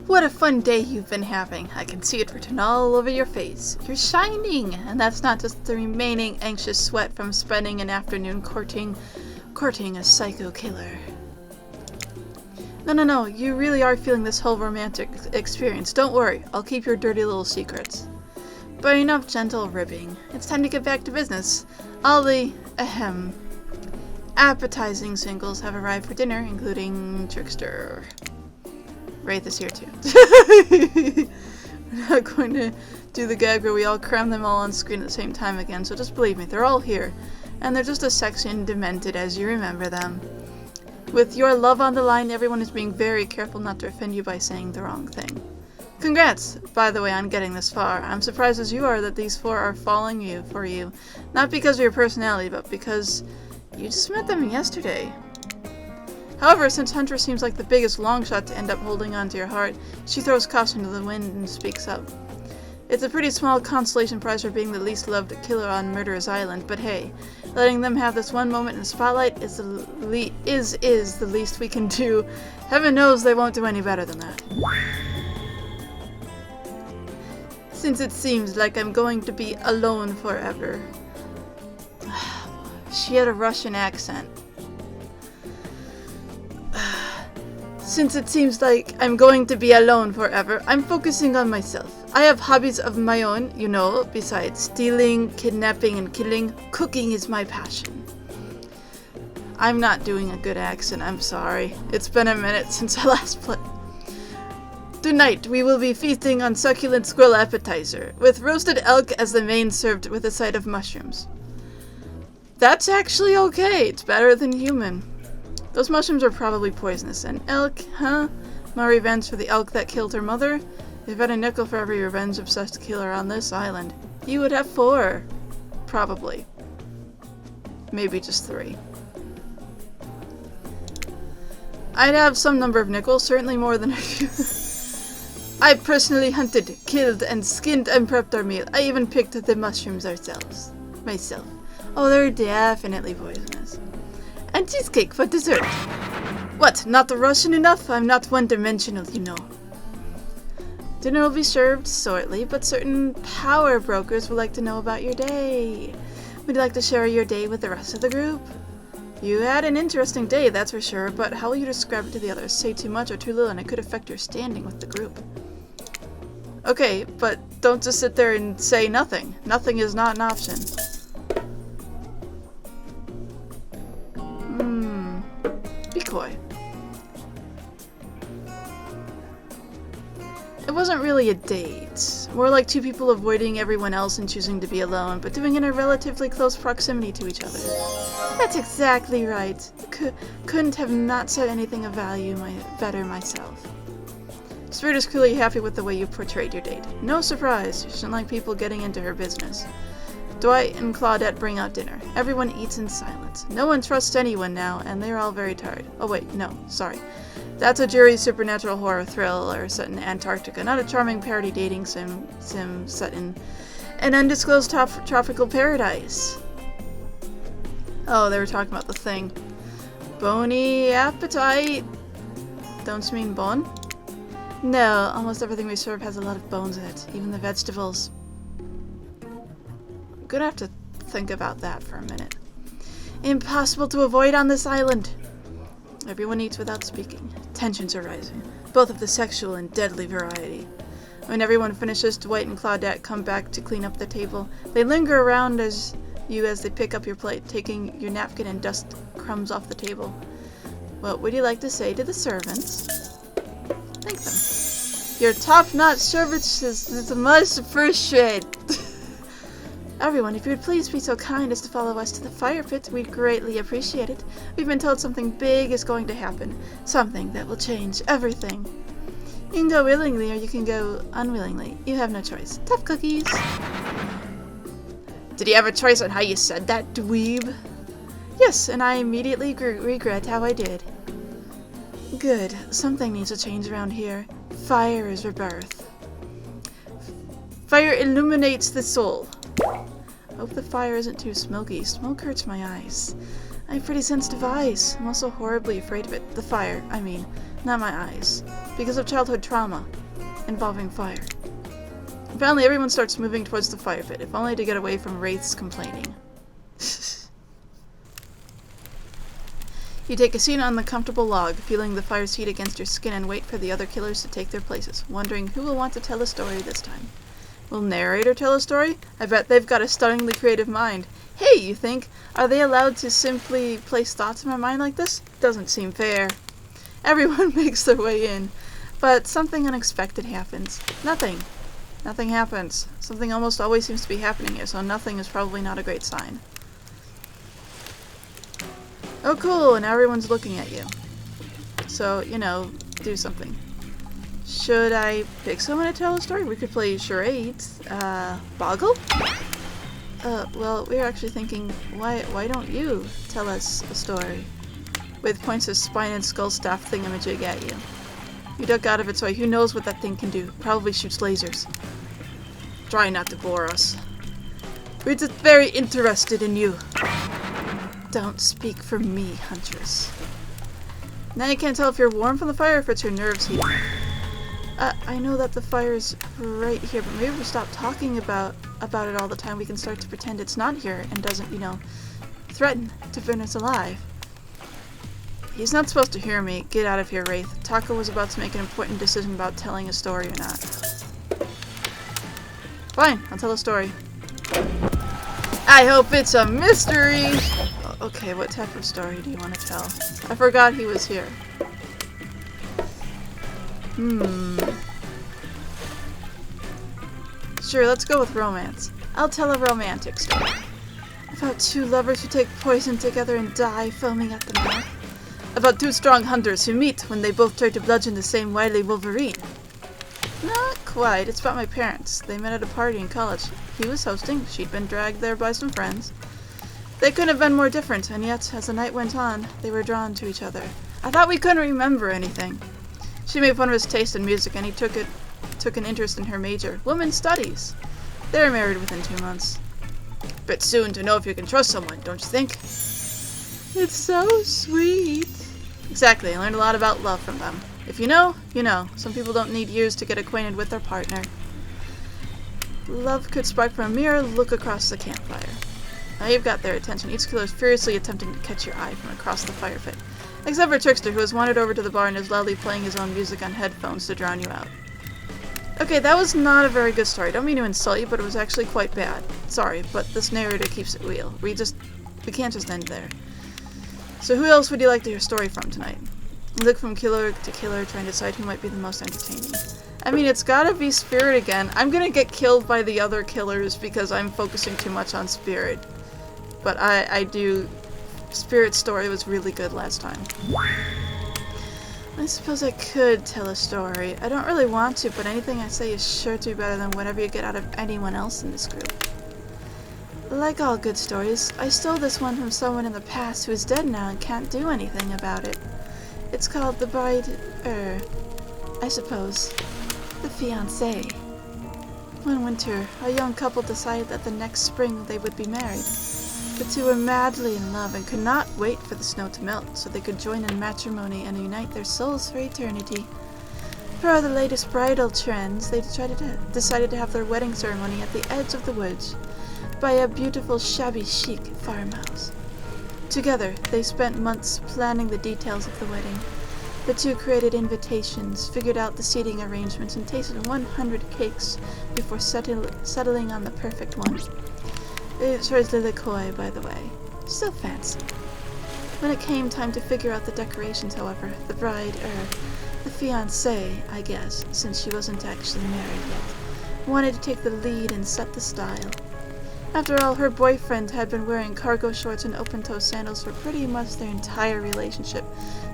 What a fun day you've been having. I can see it written all over your face. You're shining, and that's not just the remaining anxious sweat from spending an afternoon courting a psycho killer. No, you really are feeling this whole romantic experience. Don't worry, I'll keep your dirty little secrets. But enough gentle ribbing. It's time to get back to business. All the, appetizing singles have arrived for dinner, including Trickster. Wraith is here too. We're not going to do the gag where we all cram them all on screen at the same time again, so just believe me, they're all here. And they're just as sexy and demented as you remember them. With your love on the line, everyone is being very careful not to offend you by saying the wrong thing. Congrats, by the way, on getting this far. I'm surprised as you are that these four are falling for you. Not because of your personality, but because you just met them yesterday. However, since Hunter seems like the biggest longshot to end up holding on to your heart, she throws caution to the wind and speaks up. It's a pretty small consolation prize for being the least loved killer on Murderous Island, but hey, letting them have this one moment in the spotlight is the least we can do. Heaven knows they won't do any better than that. Since it seems like I'm going to be alone forever. She had a Russian accent. Since it seems like I'm going to be alone forever, I'm focusing on myself. I have hobbies of my own, you know, besides stealing, kidnapping, and killing. Cooking is my passion. I'm not doing a good accent, I'm sorry. It's been a minute since I last played. Tonight, we will be feasting on succulent squirrel appetizer, with roasted elk as the main served with a side of mushrooms. That's actually okay, it's better than human. Those mushrooms are probably poisonous. And elk, huh? My revenge for the elk that killed her mother? If I had a nickel for every revenge-obsessed killer on this island, you would have 4. Probably. Maybe just 3. I'd have some number of nickels, certainly more than a few. I personally hunted, killed, and skinned and prepped our meal. I even picked the mushrooms myself. Oh, they're definitely poisonous. And cheesecake for dessert. What, not Russian enough? I'm not one-dimensional, you know. Dinner will be served shortly, but certain power brokers would like to know about your day. Would you like to share your day with the rest of the group? You had an interesting day, that's for sure, but how will you describe it to the others? Say too much or too little and it could affect your standing with the group. Okay, but don't just sit there and say nothing. Nothing is not an option. Be coy. It wasn't really a date. More like 2 people avoiding everyone else and choosing to be alone, but doing it in a relatively close proximity to each other. That's exactly right. Couldn't have not said anything of value better myself. Spirit is clearly happy with the way you portrayed your date. No surprise, she doesn't like people getting into her business. Dwight and Claudette bring out dinner. Everyone eats in silence. No one trusts anyone now, and they're all very tired. Oh wait, no, sorry. That's a jury supernatural horror thriller set in Antarctica, not a charming parody dating sim set in an undisclosed tropical paradise. Oh, they were talking about the thing. Bony appetite. Don't you mean bone? No, almost everything we serve has a lot of bones in it, even the vegetables. I'm gonna have to think about that for a minute. Impossible to avoid on this island. Everyone eats without speaking. Tensions are rising, both of the sexual and deadly variety. When everyone finishes, Dwight and Claudette come back to clean up the table. They linger around as they pick up your plate, taking your napkin and dust crumbs off the table. What would you like to say to the servants? Thank them. Your top-notch service is much appreciated. Everyone, if you would please be so kind as to follow us to the fire pit, we'd greatly appreciate it. We've been told something big is going to happen. Something that will change everything. You can go willingly or you can go unwillingly. You have no choice. Tough cookies. Did you have a choice on how you said that, dweeb? Yes, and I immediately regret how I did. Good. Something needs to change around here. Fire is rebirth. Fire illuminates the soul. Hope the fire isn't too smoky. Smoke hurts my eyes. I have pretty sensitive eyes. I'm also horribly afraid of it. The fire, I mean. not my eyes, because of childhood trauma involving fire. Finally, everyone starts moving towards the fire pit, if only to get away from Wraith's complaining. You take a seat on the comfortable log, feeling the fire's heat against your skin, and wait for the other killers to take their places, wondering who will want to tell a story this time. Will narrator tell a story? I bet they've got a stunningly creative mind. Hey, you think? Are they allowed to simply place thoughts in my mind like this? Doesn't seem fair. Everyone makes their way in, but something unexpected happens. Nothing. Nothing happens. Something almost always seems to be happening here, so nothing is probably not a great sign. Oh cool, and everyone's looking at you. So, you know, do something. Should I pick someone to tell a story? We could play charades. Boggle? Well, we were actually thinking, why don't you tell us a story? With points of spine and skull staff thingamajig at you. You duck out of its way. Who knows what that thing can do? Probably shoots lasers. Try not to bore us. We're just very interested in you. Don't speak for me, Huntress. Now you can't tell if you're warm from the fire or if it's your nerves heating. I know that the fire's right here, but maybe if we stop talking about it all the time, we can start to pretend it's not here and doesn't, you know, threaten to burn us alive. He's not supposed to hear me. Get out of here, Wraith. Taco was about to make an important decision about telling a story or not. Fine, I'll tell a story. I hope it's a mystery! Okay, what type of story do you want to tell? I forgot he was here. Sure, let's go with romance. I'll tell a romantic story. About two lovers who take poison together and die, foaming at the mouth. About two strong hunters who meet when they both try to bludgeon the same wily Wolverine. Not quite. It's about my parents. They met at a party in college. He was hosting. She'd been dragged there by some friends. They couldn't have been more different, and yet, as the night went on, they were drawn to each other. I thought we couldn't remember anything. She made fun of his taste in music, and he took an interest in her major, women's studies. They were married within 2 months. Bit soon to know if you can trust someone, don't you think? It's so sweet. Exactly, I learned a lot about love from them. If you know, you know. Some people don't need years to get acquainted with their partner. Love could spark from a mere look across the campfire. Now you've got their attention. Each killer is furiously attempting to catch your eye from across the fire pit. Except for Trickster, who has wandered over to the bar and is loudly playing his own music on headphones to drown you out. Okay, that was not a very good story. Don't mean to insult you, but it was actually quite bad. Sorry, but this narrator keeps it real. We can't just end there. So who else would you like to hear a story from tonight? Look from killer to killer, trying to decide who might be the most entertaining. I mean, it's gotta be Spirit again. I'm gonna get killed by the other killers because I'm focusing too much on Spirit. But I do... Spirit's story was really good last time. I suppose I could tell a story. I don't really want to, but anything I say is sure to be better than whatever you get out of anyone else in this group. Like all good stories, I stole this one from someone in the past who is dead now and can't do anything about it. It's called the I suppose, the fiancé. One winter, a young couple decided that the next spring they would be married. The two were madly in love and could not wait for the snow to melt so they could join in matrimony and unite their souls for eternity. Per the latest bridal trends, they decided to have their wedding ceremony at the edge of the woods, by a beautiful shabby chic farmhouse. Together, they spent months planning the details of the wedding. The two created invitations, figured out the seating arrangements, and tasted 100 cakes before settling on the perfect one. It was de la Coy, by the way. Still fancy. When it came time to figure out the decorations, however, the the fiancé, I guess, since she wasn't actually married yet, wanted to take the lead and set the style. After all, her boyfriend had been wearing cargo shorts and open-toe sandals for pretty much their entire relationship,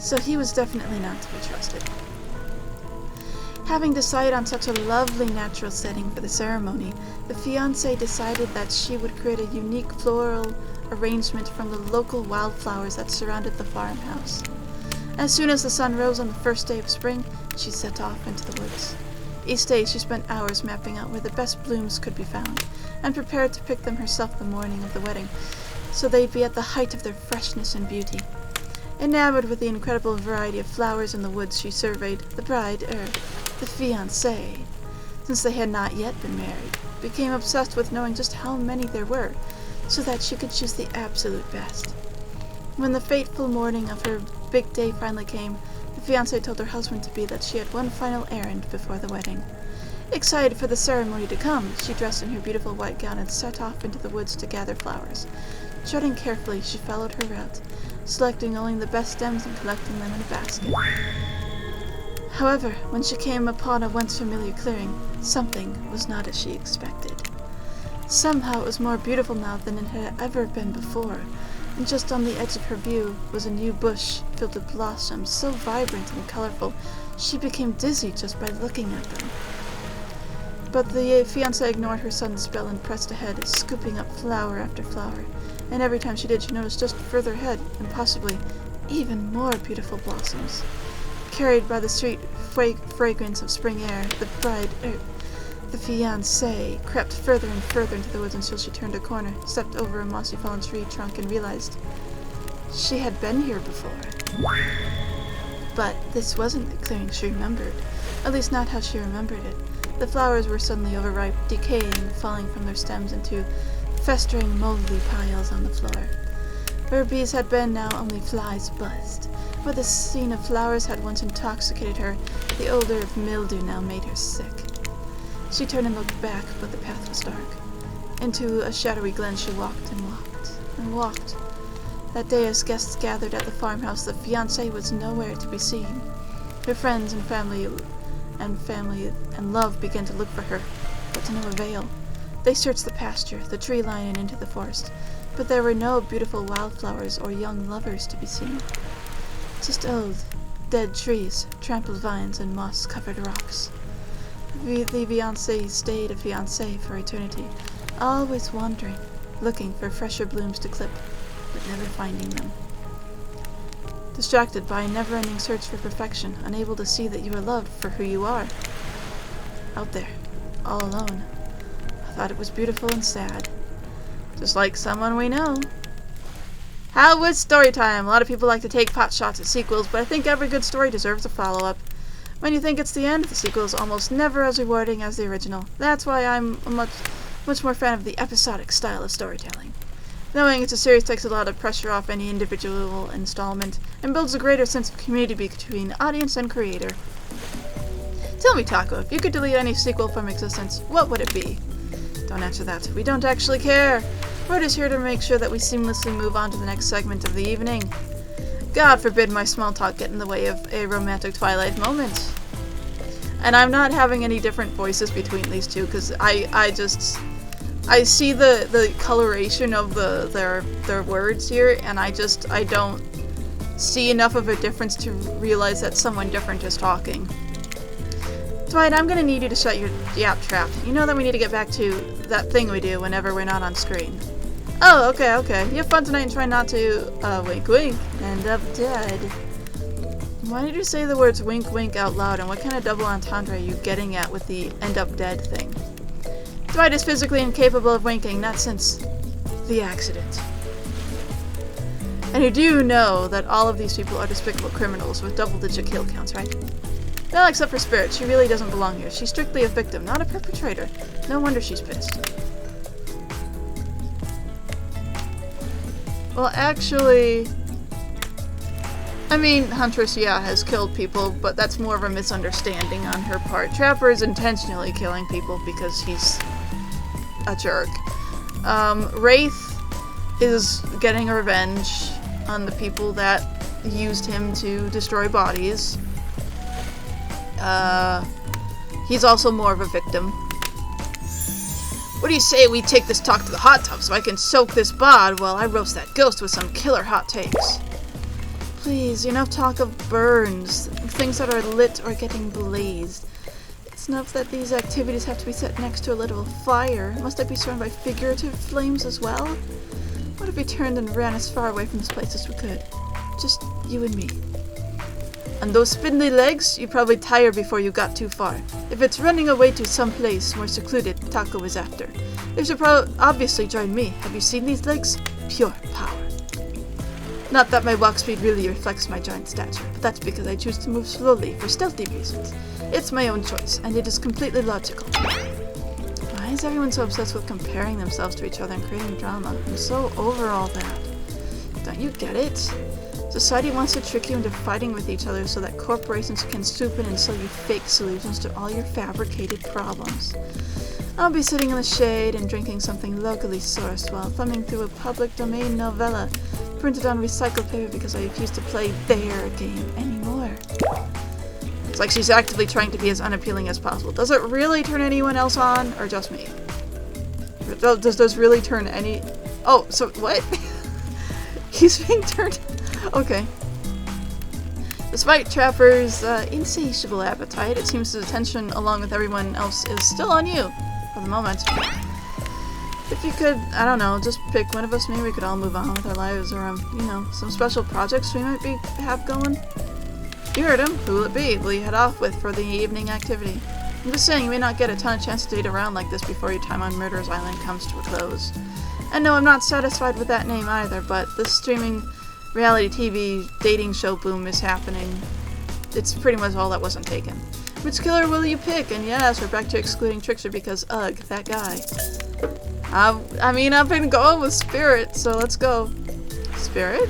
so he was definitely not to be trusted. Having decided on such a lovely natural setting for the ceremony, the fiancé decided that she would create a unique floral arrangement from the local wildflowers that surrounded the farmhouse. As soon as the sun rose on the first day of spring, she set off into the woods. Each day she spent hours mapping out where the best blooms could be found, and prepared to pick them herself the morning of the wedding, so they'd be at the height of their freshness and beauty. Enamored with the incredible variety of flowers in the woods, she surveyed the the fiancé, since they had not yet been married, became obsessed with knowing just how many there were, so that she could choose the absolute best. When the fateful morning of her big day finally came, the fiancé told her husband-to-be that she had one final errand before the wedding. Excited for the ceremony to come, she dressed in her beautiful white gown and set off into the woods to gather flowers. Treading carefully, she followed her route, selecting only the best stems and collecting them in a basket. However, when she came upon a once familiar clearing, something was not as she expected. Somehow it was more beautiful now than it had ever been before, and just on the edge of her view was a new bush filled with blossoms so vibrant and colorful she became dizzy just by looking at them. But the fiancé ignored her sudden spell and pressed ahead, scooping up flower after flower, and every time she did, she noticed just further ahead, and possibly even more beautiful blossoms. Carried by the sweet fragrance of spring air, the fiancé crept further and further into the woods until she turned a corner, stepped over a mossy fallen tree trunk, and realized she had been here before. But this wasn't the clearing she remembered, at least not how she remembered it. The flowers were suddenly overripe, decaying, falling from their stems into festering, moldy piles on the floor. Where bees had been, now only flies buzzed. Where the scene of flowers had once intoxicated her, the odor of mildew now made her sick. She turned and looked back, but the path was dark. Into a shadowy glen she walked and walked and walked. That day, as guests gathered at the farmhouse, the fiancé was nowhere to be seen. Her friends and family and love began to look for her, but to no avail. They searched the pasture, the tree line, and into the forest, but there were no beautiful wildflowers or young lovers to be seen. Just old, dead trees, trampled vines, and moss-covered rocks. The fiancé stayed a fiancé for eternity, always wandering, looking for fresher blooms to clip, but never finding them. Distracted by a never-ending search for perfection, unable to see that you are loved for who you are. Out there, all alone. I thought it was beautiful and sad. Just like someone we know. How was story time? A lot of people like to take pot shots at sequels, but I think every good story deserves a follow-up. When you think it's the end, the sequel is almost never as rewarding as the original. That's why I'm a much more fan of the episodic style of storytelling. Knowing it's a series takes a lot of pressure off any individual installment, and builds a greater sense of community between audience and creator. Tell me, Taco, if you could delete any sequel from existence, what would it be? Don't answer that. We don't actually care. We're just here to make sure that we seamlessly move on to the next segment of the evening. God forbid my small talk get in the way of a romantic Twilight moment. And I'm not having any different voices between these two, because I see the coloration of their words here, and I don't see enough of a difference to realize that someone different is talking. Dwight, I'm gonna need you to shut your yap trap. You know that we need to get back to that thing we do whenever we're not on screen. Oh, okay. You have fun tonight and try not to, wink wink, end up dead. Why did you say the words wink wink out loud, and what kind of double entendre are you getting at with the end up dead thing? Dwight is physically incapable of winking, not since the accident. And you do know that all of these people are despicable criminals with double-digit kill counts, right? Well, except for Spirit, she really doesn't belong here. She's strictly a victim, not a perpetrator. No wonder she's pissed. Well, actually, I mean, Huntress, yeah, has killed people, but that's more of a misunderstanding on her part. Trapper is intentionally killing people because he's a jerk. Wraith is getting revenge on the people that used him to destroy bodies. He's also more of a victim. What do you say we take this talk to the hot tub so I can soak this bod while I roast that ghost with some killer hot takes? Please, enough talk of burns, things that are lit or getting blazed. It's enough that these activities have to be set next to a literal fire. Must I be surrounded by figurative flames as well? What if we turned and ran as far away from this place as we could? Just you and me. And those spindly legs, you probably tired before you got too far. If it's running away to some place more secluded, Taco is after. They should obviously join me. Have you seen these legs? Pure power. Not that my walk speed really reflects my giant stature, but that's because I choose to move slowly for stealthy reasons. It's my own choice, and it is completely logical. Why is everyone so obsessed with comparing themselves to each other and creating drama? I'm so over all that. Don't you get it? Society wants to trick you into fighting with each other so that corporations can swoop in and sell you fake solutions to all your fabricated problems. I'll be sitting in the shade and drinking something locally sourced while thumbing through a public domain novella printed on recycled paper because I refuse to play their game anymore. It's like she's actively trying to be as unappealing as possible. Does it really turn anyone else on, or just me? Does this really turn any... Oh, so what? He's being turned... Okay. Despite Trapper's insatiable appetite, it seems his attention, along with everyone else, is still on you. For the moment. If you could, I don't know, just pick one of us, maybe we could all move on with our lives, or, you know, some special projects we might have going. You heard him. Who will it be? Will you head off with for the evening activity? I'm just saying, you may not get a ton of chance to date around like this before your time on Murderer's Island comes to a close. And no, I'm not satisfied with that name either, but this streaming reality TV dating show boom is happening. It's pretty much all that wasn't taken. Which killer will you pick? And yes, we're back to excluding Trickster because, ugh, that guy. I mean, I've been going with Spirit, so let's go. Spirit?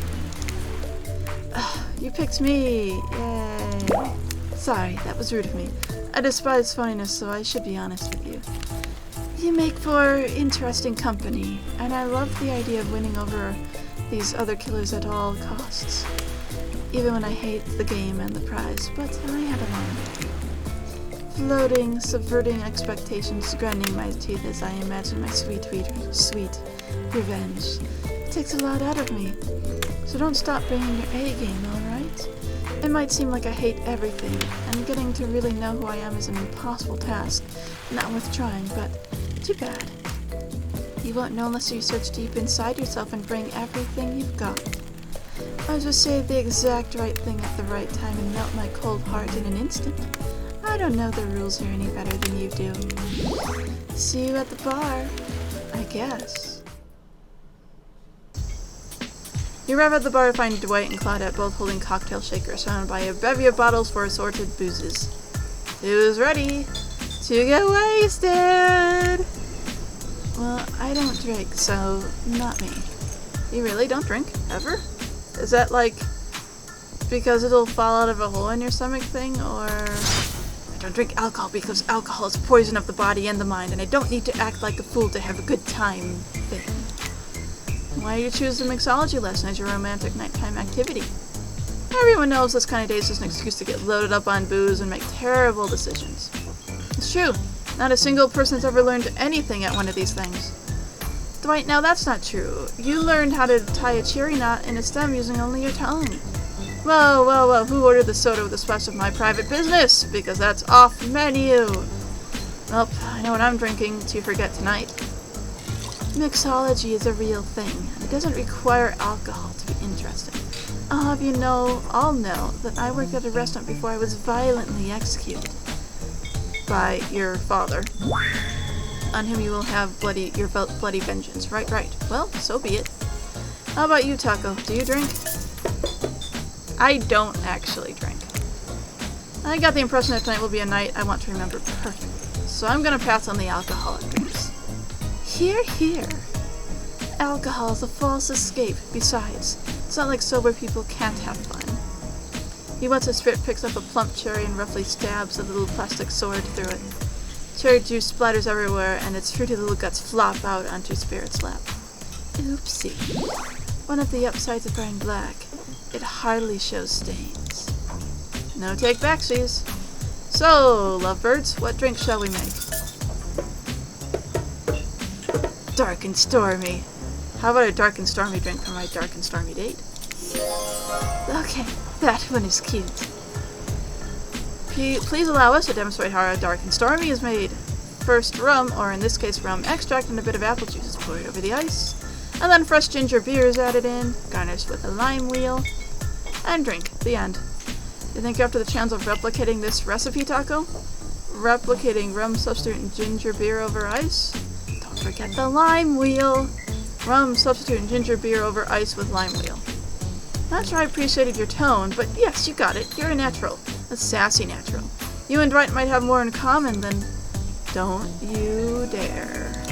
You picked me. Yay. Sorry, that was rude of me. I despise phoniness, so I should be honest with you. You make for interesting company, and I love the idea of winning over these other killers at all costs. Even when I hate the game and the prize, but I had a moment. Floating, subverting expectations, grinding my teeth as I imagine my sweet revenge. It takes a lot out of me. So don't stop bringing your A game, alright? It might seem like I hate everything, and getting to really know who I am is an impossible task, not worth trying, but too bad. You won't know unless you search deep inside yourself and bring everything you've got. I'll just say the exact right thing at the right time and melt my cold heart in an instant. I don't know the rules here any better than you do. See you at the bar, I guess. You arrive at the bar to find Dwight and Claudette both holding cocktail shakers surrounded by a bevy of bottles for assorted boozes. Who's ready to get wasted? Well, I don't drink, so not me. You really don't drink? Ever? Is that like because it'll fall out of a hole in your stomach thing, or... I don't drink alcohol because alcohol is poison of the body and the mind, and I don't need to act like a fool to have a good time thing. Why do you choose the mixology lesson as your romantic nighttime activity? Everyone knows this kind of day is just an excuse to get loaded up on booze and make terrible decisions. It's true. Not a single person's ever learned anything at one of these things. Dwight, now that's not true. You learned how to tie a cherry knot in a stem using only your tongue. Well, who ordered the soda with the splash of my private business? Because that's off menu. Well, I know what I'm drinking to forget tonight. Mixology is a real thing, and it doesn't require alcohol to be interesting. I'll have you know, all know, that I worked at a restaurant before I was violently executed. By your father. On whom you will have your bloody vengeance. Right. Well, so be it. How about you, Taco? Do you drink? I don't actually drink. I got the impression that tonight will be a night I want to remember perfectly. So I'm gonna pass on the alcoholic drinks. Here. Alcohol's a false escape. Besides, it's not like sober people can't have fun. He watches Spirit picks up a plump cherry and roughly stabs a little plastic sword through it. Cherry juice splatters everywhere, and its fruity little guts flop out onto Spirit's lap. Oopsie. One of the upsides of wearing black. It hardly shows stains. No take backsies. So, lovebirds, what drink shall we make? Dark and stormy. How about a dark and stormy drink for my dark and stormy date? Okay, that one is cute. Please allow us to demonstrate how a dark and stormy is made. First rum, or in this case rum extract, and a bit of apple juice is poured over the ice. And then fresh ginger beer is added in, garnished with a lime wheel, and drink. The end. You think you're up to the challenge of replicating this recipe, Taco? Replicating rum substitute and ginger beer over ice? Don't forget the lime wheel! Rum substitute and ginger beer over ice with lime wheel. Not sure I appreciated your tone, but yes, you got it. You're a natural. A sassy natural. You and Dwight might have more in common than... Don't you dare.